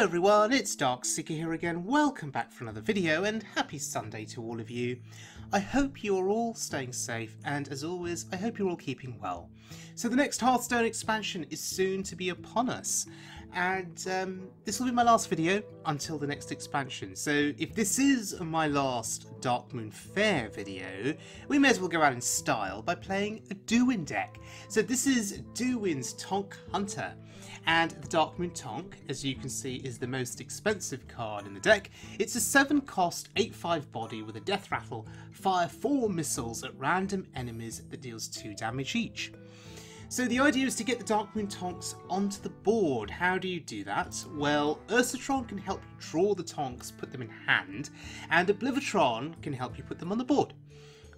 everyone, it's Darkseeker here again. Welcome back for another video and happy Sunday to all of you. I hope you are all staying safe and as always I hope you're all keeping well. So the next Hearthstone expansion is soon to be upon us and this will be my last video until the next expansion. So if this is my last Darkmoon Faire video, we may as well go out in style by playing a Duwin deck. So this is Duwin's Tonk Hunter. And the Darkmoon Tonk, as you can see, is the most expensive card in the deck. It's a 7-cost, 8/5 body with a Deathrattle, fire 4 missiles at random enemies that deals 2 damage each. So the idea is to get the Darkmoon Tonks onto the board. How do you do that? Well, Ursatron can help you draw the Tonks, put them in hand, and Oblivitron can help you put them on the board.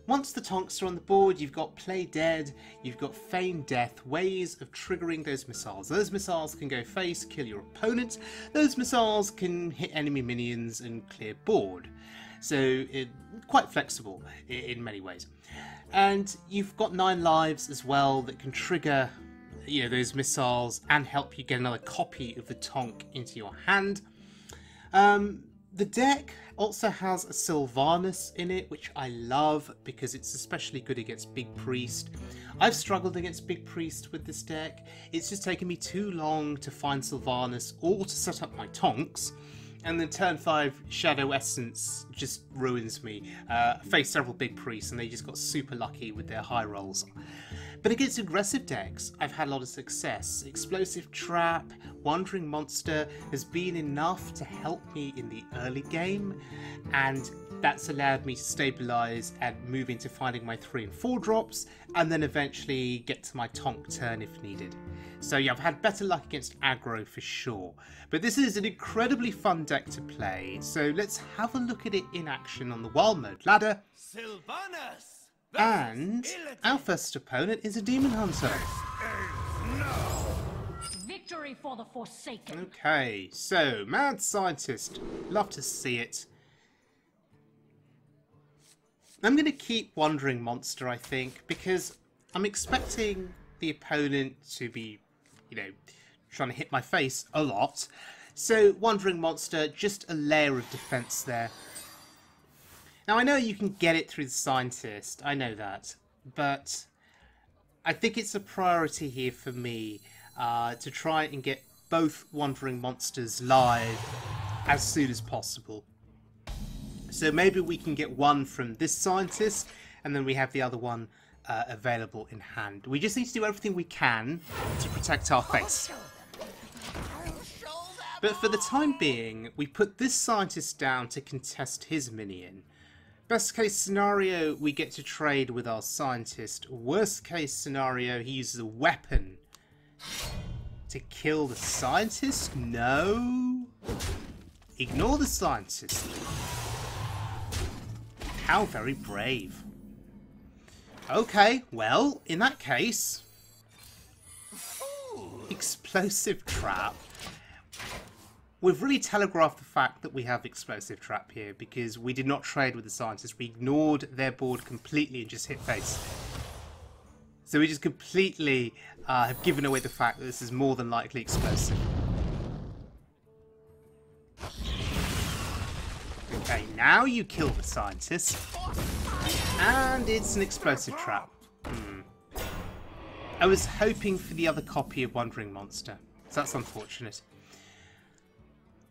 Once the Tonks are on the board, you've got Play Dead, you've got Feign Death, ways of triggering those missiles. Those missiles can go face, kill your opponent. Those missiles can hit enemy minions and clear board. So, quite flexible in many ways. And you've got 9 lives as well that can trigger those missiles and help you get another copy of the Tonk into your hand. The deck also has a Sylvanas in it, which I love because it's especially good against Big Priest. I've struggled against Big Priest with this deck. It's just taken me too long to find Sylvanas or to set up my Tonks. And then turn 5 Shadow Essence just ruins me. I faced several Big Priests and they just got super lucky with their high rolls. But against aggressive decks, I've had a lot of success. Explosive Trap, Wandering Monster has been enough to help me in the early game, and that's allowed me to stabilise and move into finding my 3 and 4 drops, and then eventually get to my Tonk turn if needed. So yeah, I've had better luck against aggro for sure. But this is an incredibly fun deck to play, so let's have a look at it in action on the Wild Mode ladder. Sylvanas! And our first opponent is a Demon Hunter. Victory for the Forsaken. Okay, so Mad Scientist. Love to see it. I'm going to keep Wandering Monster, I think, because I'm expecting the opponent to be, trying to hit my face a lot. So Wandering Monster, just a layer of defense there. Now I know you can get it through the Scientist, I know that, but I think it's a priority here for me to try and get both Wandering Monsters live as soon as possible. So maybe we can get one from this Scientist and then we have the other one available in hand. We just need to do everything we can to protect our face. But for the time being, we put this Scientist down to contest his minion. Best case scenario, we get to trade with our Scientist. Worst case scenario, he uses a weapon to kill the Scientist? No. Ignore the Scientist. How very brave. Okay, well, in that case, Explosive Trap. We've really telegraphed the fact that we have Explosive Trap here because we did not trade with the Scientists. We ignored their board completely and just hit face. So we just completely have given away the fact that this is more than likely explosive. Okay, now you kill the Scientist. And it's an Explosive Trap. I was hoping for the other copy of Wandering Monster. So that's unfortunate.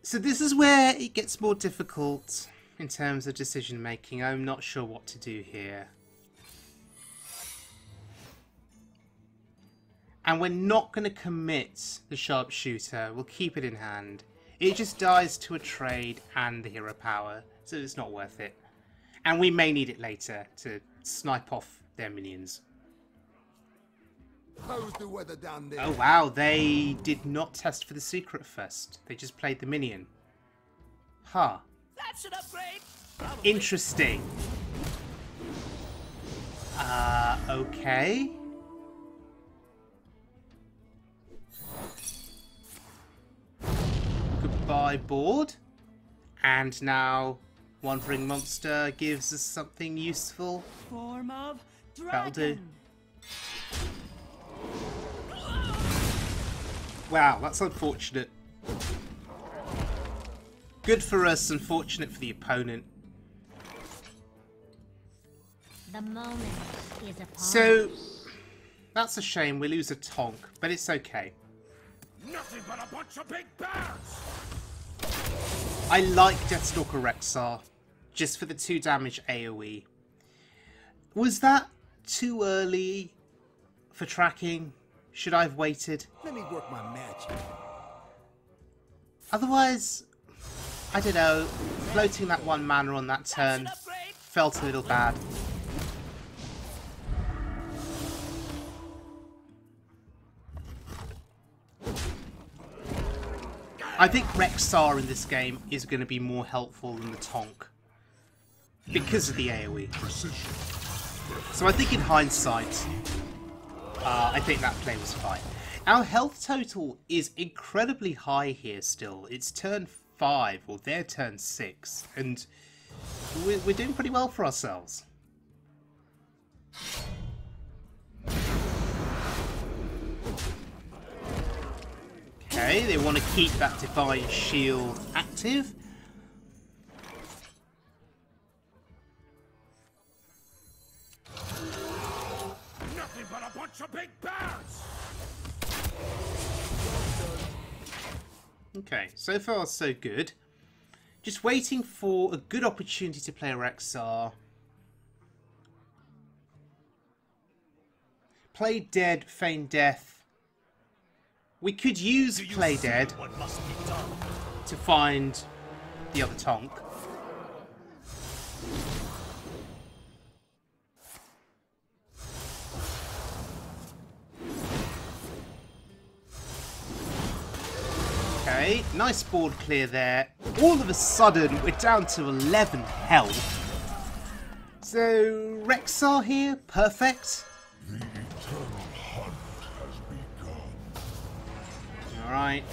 So this is where it gets more difficult in terms of decision making. I'm not sure what to do here. And we're not going to commit the Sharpshooter. We'll keep it in hand. It just dies to a trade and the hero power, so it's not worth it. And we may need it later to snipe off their minions. How's the weather down there? Oh wow, they did not test for the secret first. They just played the minion. Huh. That's an upgrade. Probably. Interesting. Okay. Goodbye, board. And now Wandering Monster gives us something useful. Form of That'll do. dragon. Wow, that's unfortunate. Good for us, unfortunate for the opponent. The moment is upon So, that's a shame. We lose a Tonk, but it's okay. Nothing but a bunch of big bears! I like Deathstalker Rexxar, just for the 2 damage AoE. Was that too early for tracking? Should I have waited? Let me work my magic. Otherwise, I don't know, floating that 1 mana on that turn felt a little bad. I think Rexxar in this game is going to be more helpful than the Tonk because of the AoE. So I think in hindsight, I think that play was fine. Our health total is incredibly high here still. It's turn 5, or their turn 6, and we're doing pretty well for ourselves. Okay, they want to keep that Divine Shield active. Nothing but a bunch of big bears! Okay, so far so good. Just waiting for a good opportunity to play Rexxar. Play dead, feign death. We could use play dead to find the other Tonk. Okay, nice board clear there. All of a sudden, we're down to 11 health. So, Rexxar here, perfect. The eternal hunt has begun. Alright.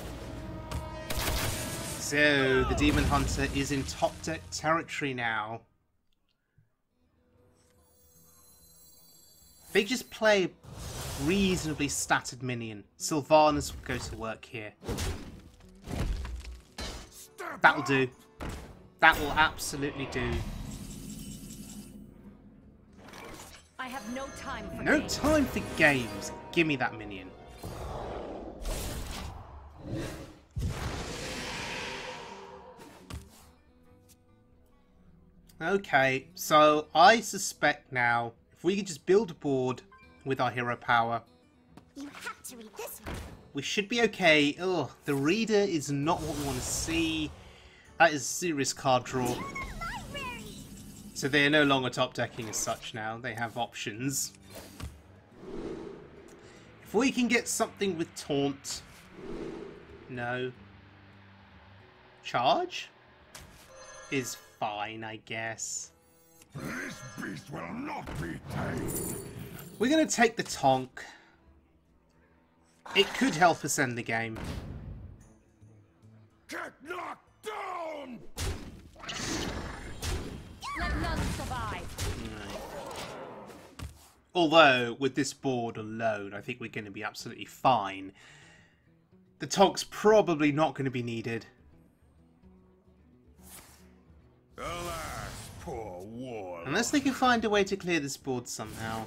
So, the Demon Hunter is in top deck territory now. They just play reasonably statted minion. Sylvanas will go to work here. That'll do. That will absolutely do. I have no time for No games. time for games. Give me that minion. Okay, so I suspect now, if we could just build a board with our hero power, You have to read this one. we should be okay. Oh, the reader is not what we want to see. That is a serious card draw. Library! So they are no longer top decking as such now. They have options. If we can get something with taunt. No. Charge? Is fine, I guess. This beast will not be tamed. We're going to take the Tonk. It could help us end the game. Get knocked down! Let none survive. Although, with this board alone, I think we're going to be absolutely fine. The Tonk's probably not going to be needed. Alas, poor war. Unless they can find a way to clear this board somehow.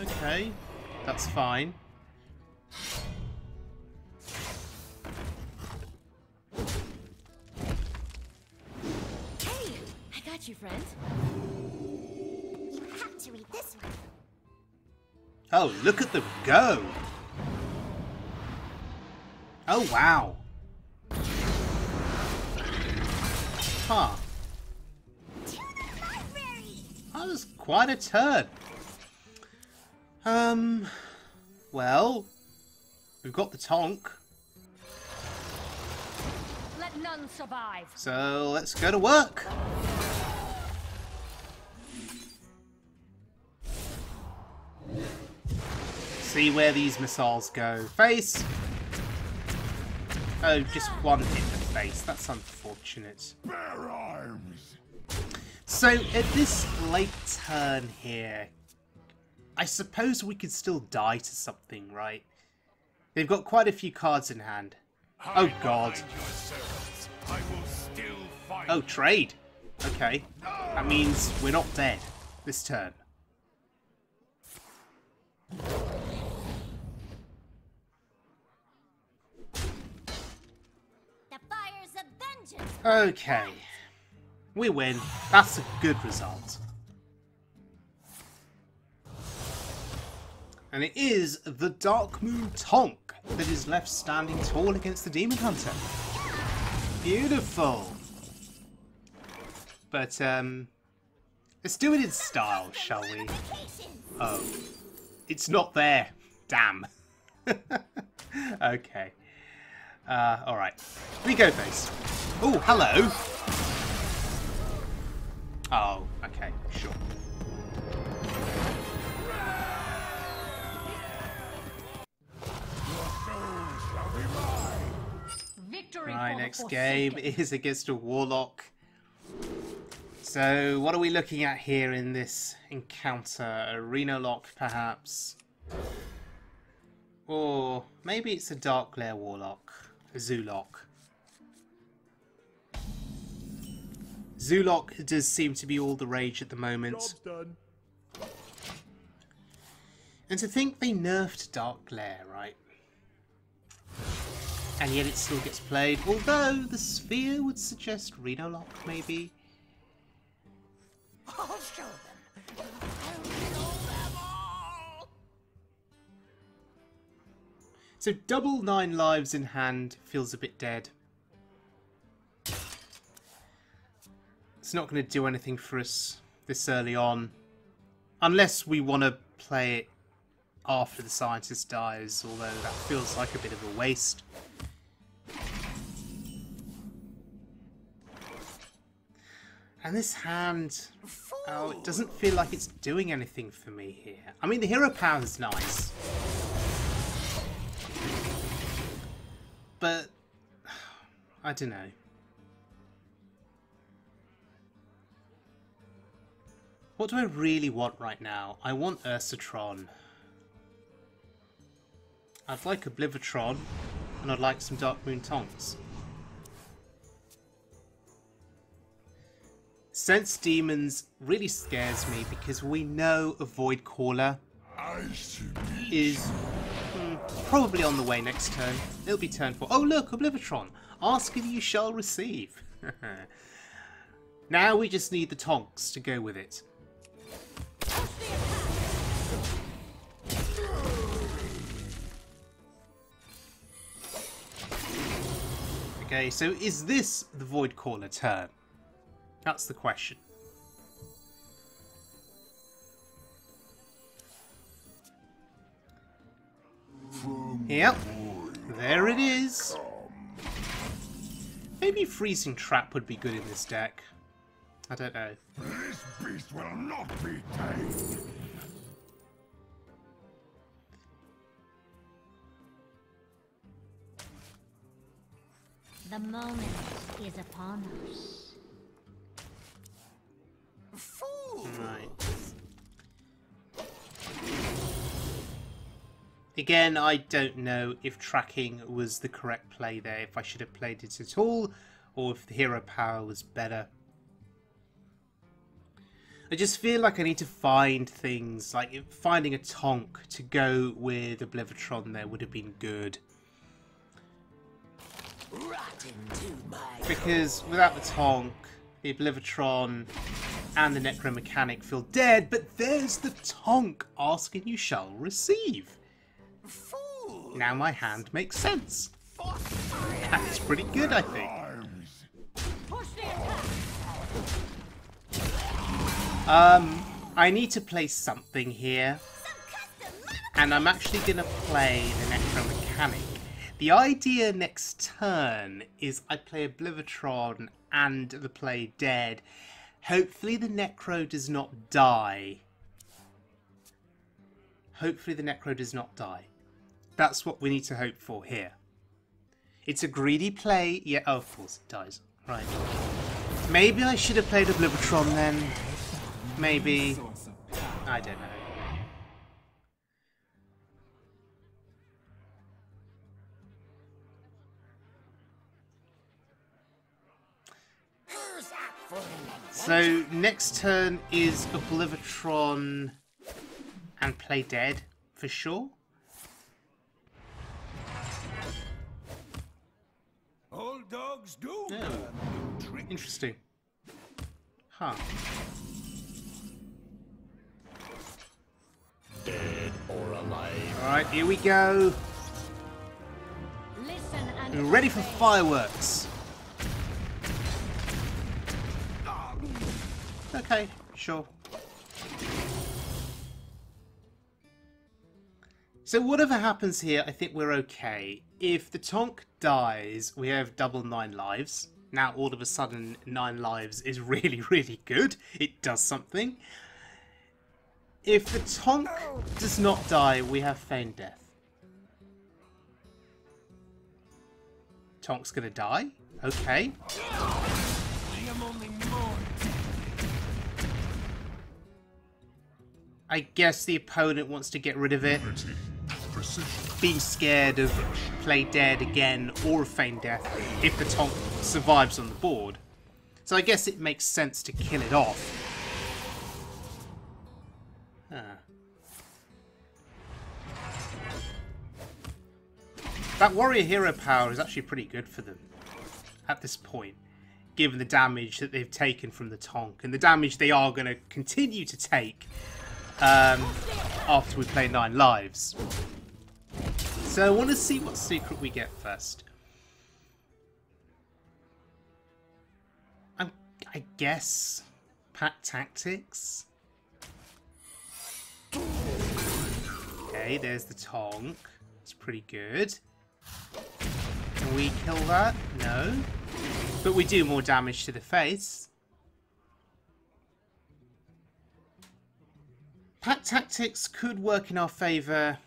Okay, that's fine. Hey, I got you, friend. You have to read this one. Oh, look at them go! Oh, wow. Huh. To the library! That was quite a turn. Well, we've got the Tonk, Let none survive. so let's go to work. See where these missiles go. Face! Oh, just one hit the face. That's unfortunate. Bear arms. So, at this late turn here, I suppose we could still die to something, right? They've got quite a few cards in hand. Oh god. Oh, trade. Okay. That means we're not dead this turn. The fires of vengeance. Okay. We win. That's a good result. And it is the Darkmoon Tonk that is left standing tall against the Demon Hunter. Beautiful. But, let's do it in style, shall we? Oh. It's not there. Damn. Okay. Alright. We go face. Oh, hello. Oh, okay, sure. Right, next game is against a Warlock. So, what are we looking at here in this encounter? A Renolock, perhaps? Or maybe it's a Dark Glare Warlock. A Zoolock. Zoolock does seem to be all the rage at the moment. Job's done. And to think they nerfed Dark Glare, right? And yet it still gets played, although the Sphere would suggest Renolock, maybe? I'll show them. I'll show them all. So double 9 lives in hand feels a bit dead. It's not going to do anything for us this early on. Unless we want to play it after the scientist dies, although that feels like a bit of a waste. And this hand, oh, it doesn't feel like it's doing anything for me here. I mean, the hero power is nice. But, I don't know. What do I really want right now? I want Ursatron. I'd like Oblivion, and I'd like some Darkmoon Tonks. Sense Demons really scares me because we know a Void Caller is probably on the way next turn. It'll be turn 4. Oh look, Oblivion! Ask and you shall receive. Now we just need the Tonks to go with it. Okay, so is this the Void Caller turn? That's the question. Yep, there it is. Maybe Freezing Trap would be good in this deck. I don't know. This beast will not be tamed. The moment is upon us. Right. Again, I don't know if tracking was the correct play there, if I should have played it at all, or if the hero power was better. I just feel like I need to find things, like finding a Tonk to go with Oblivion there would have been good. Because without the Tonk, the Oblivion and the Necromechanic feel dead, but there's the Tonk, ask and you shall receive. Now my hand makes sense. That's pretty good, I think. I need to play something here, and I'm actually going to play the Necromechanic. The idea next turn is I play Oblivion and the play dead. Hopefully the Necro does not die. Hopefully the Necro does not die. That's what we need to hope for here. It's a greedy play. Yeah, oh, of course it dies. Right. Maybe I should have played Oblivion then. Maybe. I don't know. So next turn is Oblivion and Play Dead for sure. Old dogs do Oh, learn new tricks. interesting. Huh. Dead or alive. Alright, here we go. Listen and We're ready for fireworks. Okay, sure. So whatever happens here, I think we're okay. If the Tonk dies, we have double 9 lives. Now all of a sudden 9 lives is really, really good. It does something. If the Tonk does not die, we have feigned death. Tonk's gonna die? Okay. I am only more. I guess the opponent wants to get rid of it. Being scared of Play Dead again or feign death if the Tonk survives on the board. So I guess it makes sense to kill it off. That warrior hero power is actually pretty good for them at this point, given the damage that they've taken from the Tonk and the damage they are going to continue to take after we play 9 lives. So I want to see what secret we get first. I guess Pack Tactics. Okay, there's the Tonk. It's pretty good. Can we kill that? No. But we do more damage to the face. Pack Tactics could work in our favour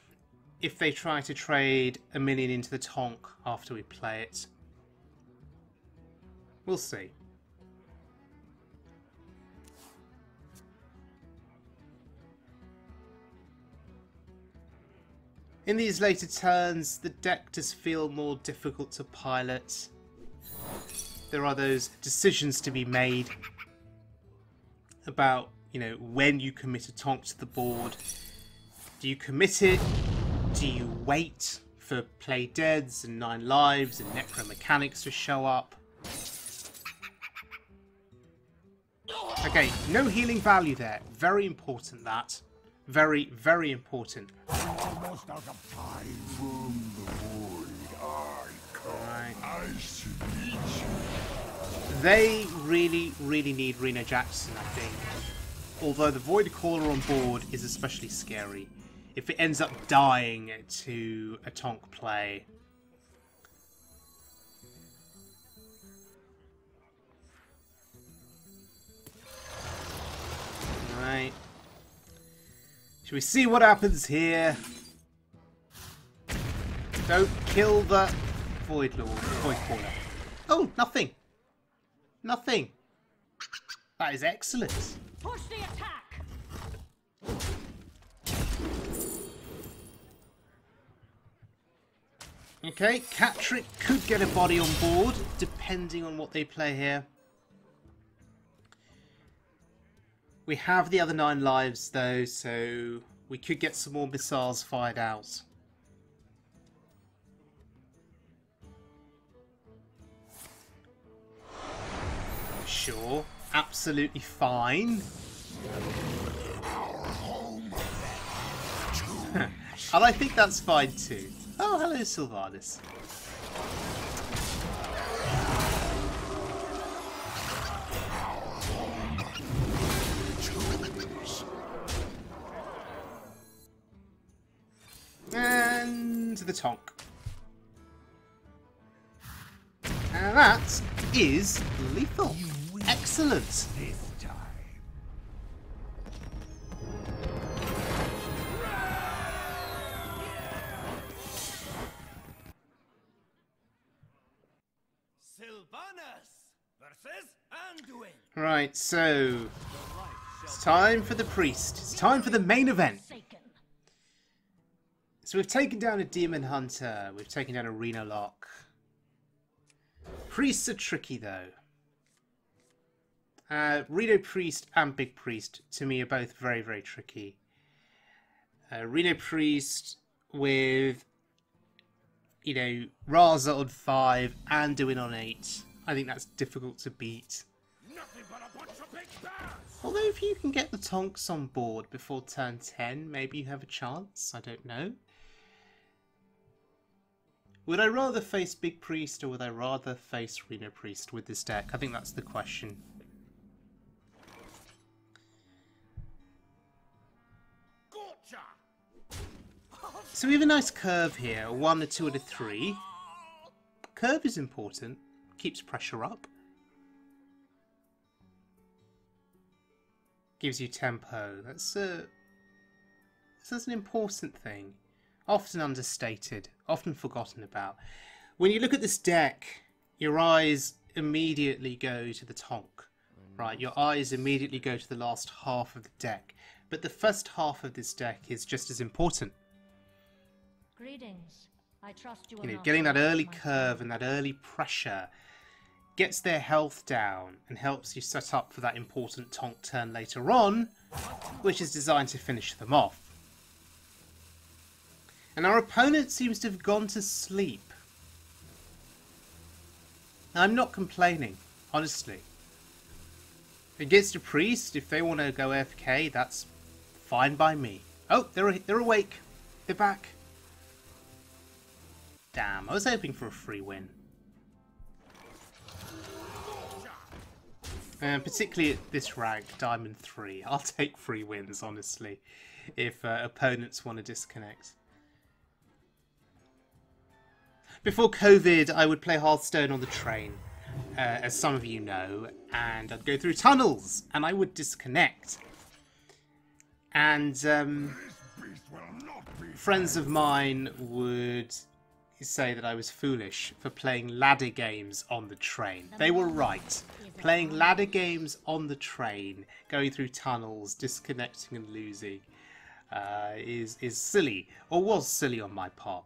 if they try to trade a minion into the Tonk after we play it. We'll see. In these later turns, the deck does feel more difficult to pilot. There are those decisions to be made about, you know, when you commit a Tonk to the board. Do you commit it? Do you wait for Play Deads and 9 lives and Necromechanics to show up? Okay, no healing value there. Very important, that. Very, very important. Almost out of time. From the void I come. Right. I see each. They really, really need Reno Jackson, I think. Although the Void Caller on board is especially scary. If it ends up dying to a Tonk play. Right. Shall we see what happens here? Don't kill the Void Lord, Void Caller. Oh, nothing. Nothing. That is excellent. push the attack. Okay, Catrick could get a body on board, depending on what they play here. We have the other 9 lives, though, so we could get some more missiles fired out. Sure, absolutely fine. And I think that's fine too. Oh, hello, Sylvanas. And the Tonk. And that is lethal. Excellent. This time. Sylvanas versus Duwin. Right, so it's time for the priest. It's time for the main event. So we've taken down a Demon Hunter. We've taken down a Renolock. Priests are tricky though. Reno Priest and Big Priest, to me, are both very, very tricky. Reno Priest with, you know, Raza on 5 and Duwin on 8. I think that's difficult to beat. Nothing but a bunch of big bears! Although if you can get the Tonks on board before turn 10, maybe you have a chance. I don't know. Would I rather face Big Priest or would I rather face Reno Priest with this deck? I think that's the question. So we have a nice curve here, a 1, a 2 and a 3. Curve is important, keeps pressure up. Gives you tempo. That's an important thing. Often understated, often forgotten about. When you look at this deck, your eyes immediately go to the Tonk. Right, your eyes immediately go to the last half of the deck. But the first half of this deck is just as important. Greetings. I trust you. You know, getting that early curve and that early pressure gets their health down and helps you set up for that important Tonk turn later on, which is designed to finish them off. And our opponent seems to have gone to sleep. Now, I'm not complaining, honestly. Against a priest, if they want to go AFK, that's fine by me. Oh, they're awake. They're back. Damn, I was hoping for a free win. Particularly at this rank, Diamond 3. I'll take free wins, honestly, if opponents want to disconnect. Before COVID, I would play Hearthstone on the train, as some of you know, and I'd go through tunnels, and I would disconnect. And friends of mine would say that I was foolish for playing ladder games on the train. They were right. Playing ladder games on the train, going through tunnels, disconnecting and losing, is silly, or was silly on my part.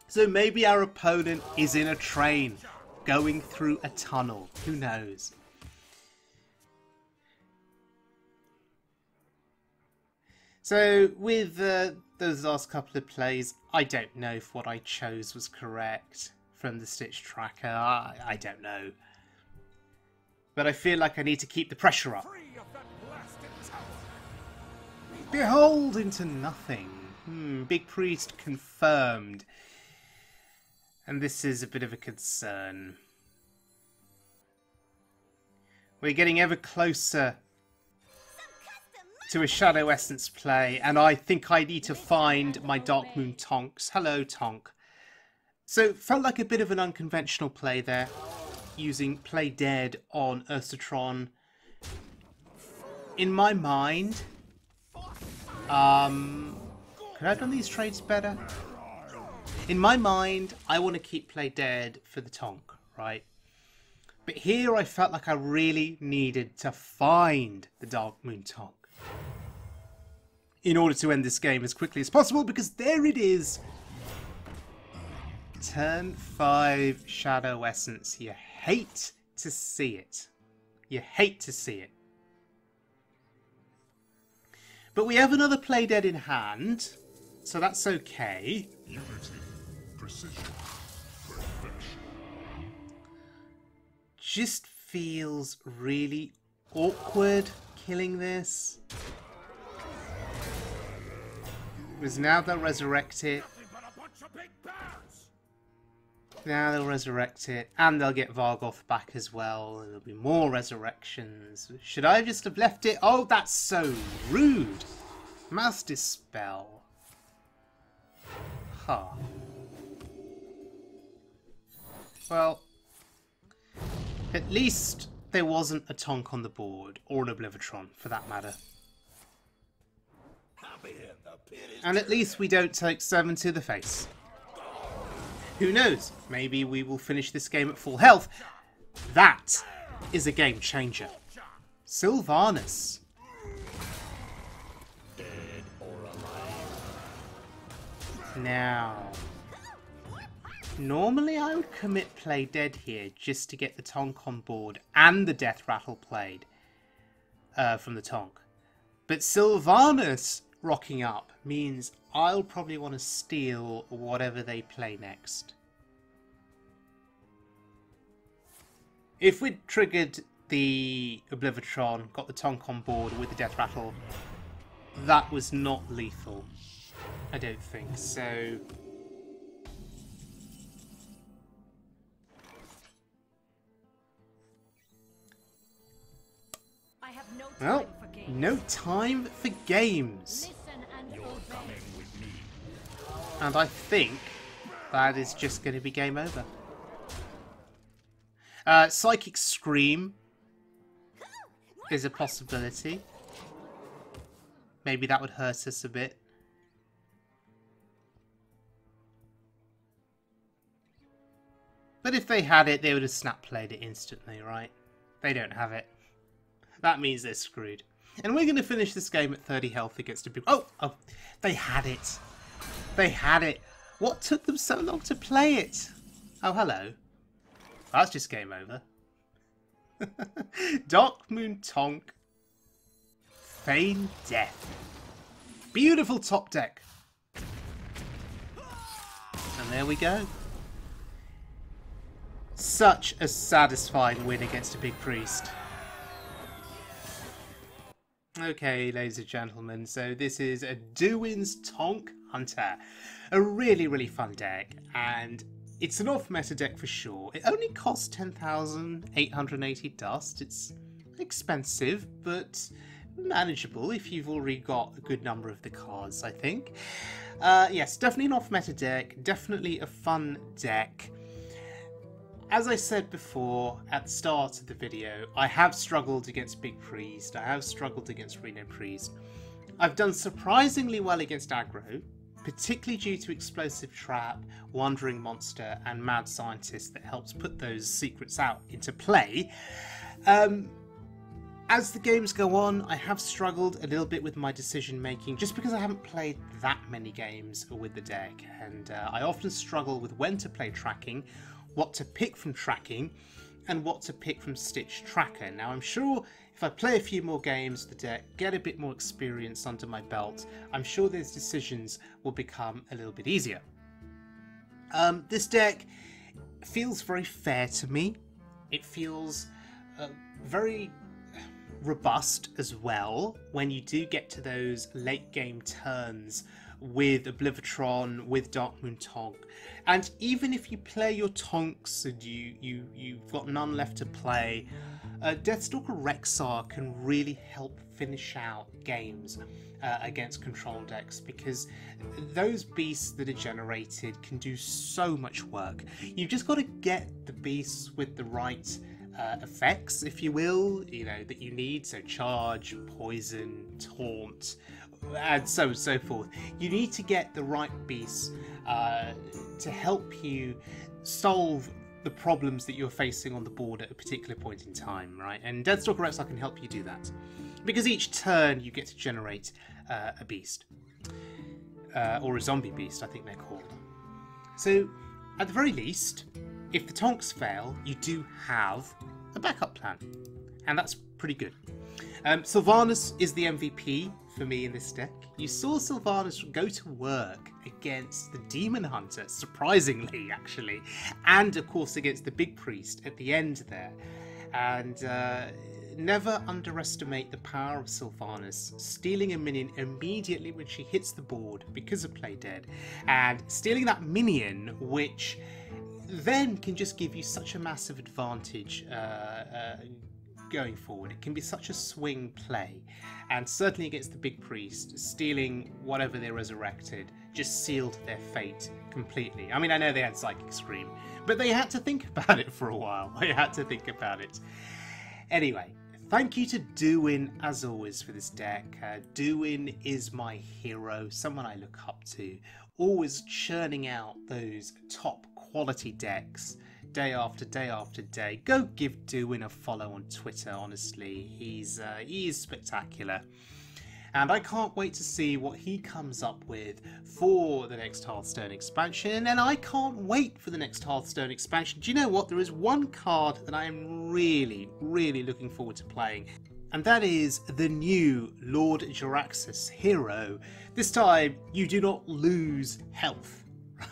So maybe our opponent is in a train, going through a tunnel. Who knows? So with those last couple of plays, I don't know if what I chose was correct from the Stitch tracker. I don't know. But I feel like I need to keep the pressure up. Behold into nothing. Big Priest confirmed. And this is a bit of a concern. We're getting ever closer to a Shadow Essence play, and I think I need to find my Darkmoon Tonks. Hello, Tonk. So, felt like a bit of an unconventional play there, using Play Dead on Urstatron. In my mind, could I have done these trades better? In my mind, I want to keep Play Dead for the Tonk, right? But here I felt like I really needed to find the Darkmoon Tonk in order to end this game as quickly as possible, because there it is. Turn 5 Shadow Essence. You hate to see it. You hate to see it. But we have another Play Dead in hand, so that's okay. Unity, precision, perfection. Just feels really awkward killing this. Because now they'll resurrect it. Now they'll resurrect it, and they'll get Vargoth back as well, and there'll be more resurrections. Should I just have left it? Oh, that's so rude! Mass Dispel. Huh. Well, at least there wasn't a Tonk on the board, or an Oblivitron, for that matter. And at least we don't take 7 to the face. Who knows? Maybe we will finish this game at full health. That is a game changer. Sylvanas. Now, Normally I would commit play dead here just to get the Tonk on board and the Deathrattle played from the Tonk. But Sylvanas rocking up means I'll probably want to steal whatever they play next. If we'd triggered the Oblivion, got the Tonk on board with the Deathrattle, that was not lethal. I don't think so. I have no time Well, for games. no time for games. Listen and obey. And I think that is just going to be game over. Psychic Scream is a possibility. Maybe that would hurt us a bit. But if they had it, they would have snap played it instantly, right? They don't have it. That means they're screwed. And we're going to finish this game at 30 health against a big... Oh! They had it. They had it. What took them so long to play it? Oh, hello. That's just game over. Darkmoon Tonk. Feign Death. Beautiful top deck. And there we go. Such a satisfying win against a Big Priest. Okay, ladies and gentlemen, so this is a Duwin's Tonk Hunter. A really, really fun deck, and it's an off-meta deck for sure. It only costs 10,880 dust. It's expensive, but manageable if you've already got a good number of the cards, I think. Yes, definitely an off-meta deck, definitely a fun deck. As I said before at the start of the video, I have struggled against Big Priest, I have struggled against Reno Priest. I've done surprisingly well against aggro, particularly due to Explosive Trap, Wandering Monster and Mad Scientist that helps put those secrets out into play. As the games go on, I have struggled a little bit with my decision making just because I haven't played that many games with the deck, and I often struggle with when to play tracking, what to pick from tracking, and what to pick from Stitch Tracker. Now I'm sure if I play a few more games of the deck, get a bit more experience under my belt, I'm sure those decisions will become a little bit easier. This deck feels very fair to me. It feels very robust as well when you do get to those late game turns with Oblivion, with Darkmoon Tonk. And even if you play your Tonks and you've got none left to play, Deathstalker Rexxar can really help finish out games against control decks, because those beasts that are generated can do so much work. You've just got to get the beasts with the right effects, if you will, that you need. So charge, poison, taunt, and so forth. You need to get the right beasts to help you solve the problems that you're facing on the board at a particular point in time, right? And Deathstalker Rexxar can help you do that, because each turn you get to generate a beast, or a zombie beast, I think they're called. So at the very least, if the Tonks fail, you do have a backup plan, and that's pretty good. Sylvanas is the MVP for me in this deck. You saw Sylvanas go to work against the Demon Hunter, surprisingly actually, and of course against the Big Priest at the end there. And never underestimate the power of Sylvanas stealing a minion immediately when she hits the board because of play dead, and stealing that minion, which then can just give you such a massive advantage going forward. It can be such a swing play, and certainly against the Big Priest, stealing whatever they resurrected just sealed their fate completely. I mean, I know they had Psychic Scream, but they had to think about it for a while. They had to think about it. Anyway, thank you to Duwin as always for this deck. Duwin is my hero, someone I look up to, always churning out those top quality decks day after day after day. Go give Duwin a follow on Twitter, honestly. He is spectacular. and I can't wait to see what he comes up with for the next Hearthstone expansion, and I can't wait for the next Hearthstone expansion. Do you know what? There is one card that I am really looking forward to playing, and that is the new Lord Jaraxxus hero. This time you do not lose health,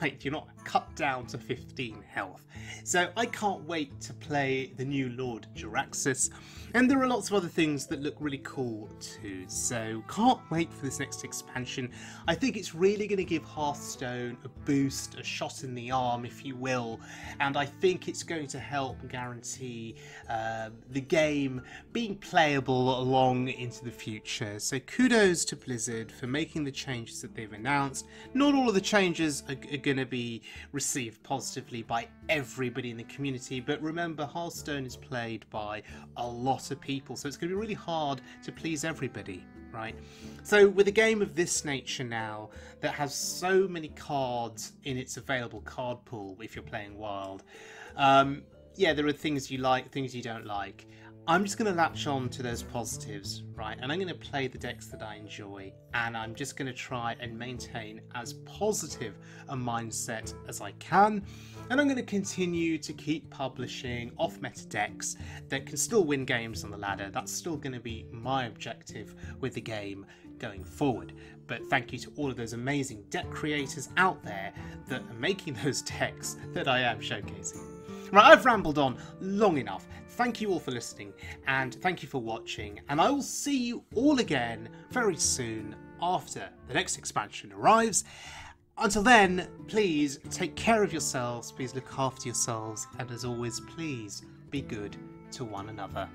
right? You're not cut down to 15 health. So I can't wait to play the new Lord Jaraxxus, and there are lots of other things that look really cool too, so can't wait for this next expansion. I think it's really going to give Hearthstone a boost, a shot in the arm if you will, and I think it's going to help guarantee the game being playable along into the future. So kudos to Blizzard for making the changes that they've announced. Not all of the changes are going to be received positively by everybody in the community, but remember, Hearthstone is played by a lot of people, so it's going to be really hard to please everybody, right? So with a game of this nature now that has so many cards in its available card pool, if you're playing Wild, yeah, there are things you like, things you don't like. I'm just going to latch on to those positives, right? And I'm going to play the decks that I enjoy, and I'm just going to try and maintain as positive a mindset as I can. And I'm going to continue to keep publishing off-meta decks that can still win games on the ladder. That's still going to be my objective with the game going forward. But thank you to all of those amazing deck creators out there that are making those decks that I am showcasing. Right, I've rambled on long enough. Thank you all for listening, and thank you for watching, and I will see you all again very soon after the next expansion arrives. Until then, please take care of yourselves, please look after yourselves, and as always, please be good to one another.